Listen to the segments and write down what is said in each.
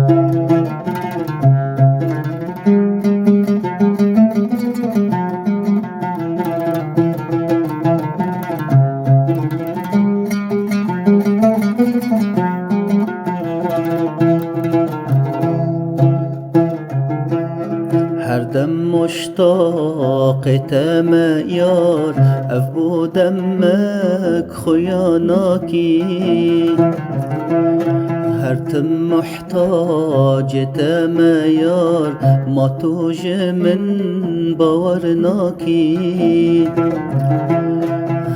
هر دم مشتاق تم یار اف بودمك خياناكي هر تم محتاج تم یار ما توج من باورناكي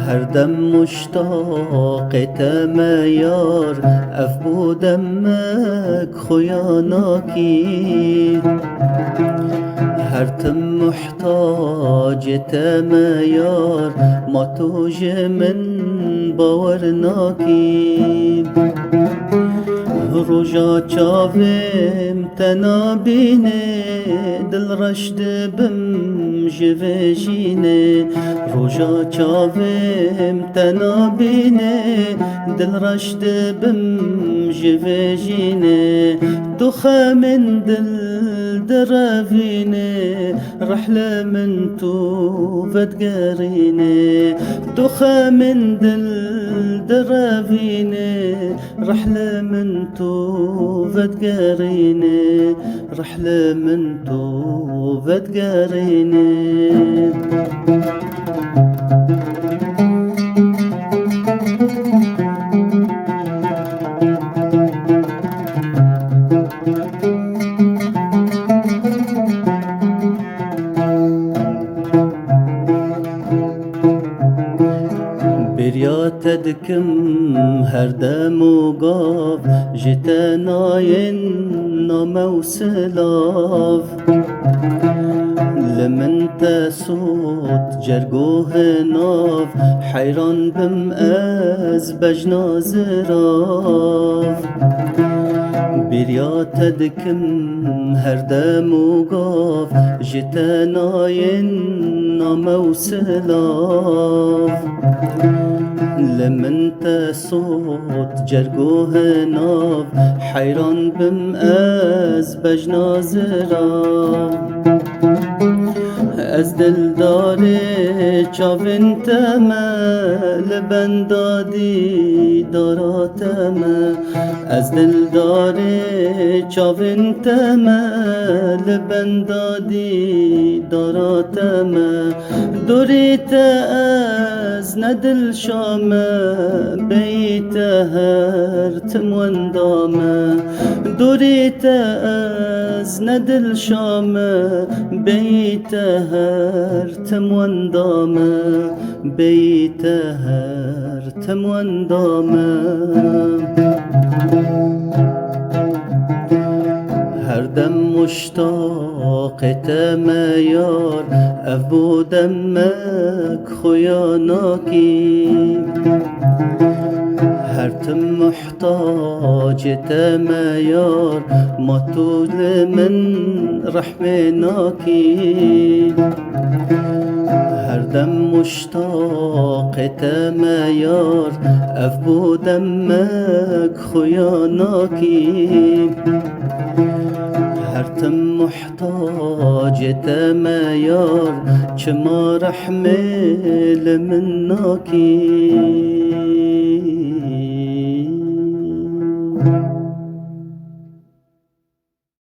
هر دم مشتاق تم یار اف بودمك خياناكي هر تم محتاج تم یار ما توج من باورناكي روجا چاویم تنابینه دل رشد بم جویجینه روجا چاویم تنابینه دل رشد بم جویجینه دخه من دل دروینه رحلة من تو فتقاريني دخة من دل دروینه رحلة من تو فتقاريني رحلة من تو فتقاريني بریا تدکم هر دم و گاو جتناین ناموسلاف لمن تسوت جرگوه ناف حیران بم از بجنا زراف بریا تدکم هر دم و گاف جتناین ناموسلاف لمن تسوت جرگوه ناف حیران بم از بجنا زراف از دلدار چاوین تمه لبندادی داراتمه از دلدار چاوین تمه لبندادی داراتمه دوریت از ندل شامه بیت هر تموندامه دوریت از ندل شامه بیت هر تموندامه بیت هر تموندامه هر دم مشتاق تم یار اف بودمك خياناكي هر تم محتاج تم یار ما طول من رحمناكي هر دم مشتاق تم یار اف بودمك خياناكي هر تم محتاج تم یار چما رحمل مناكي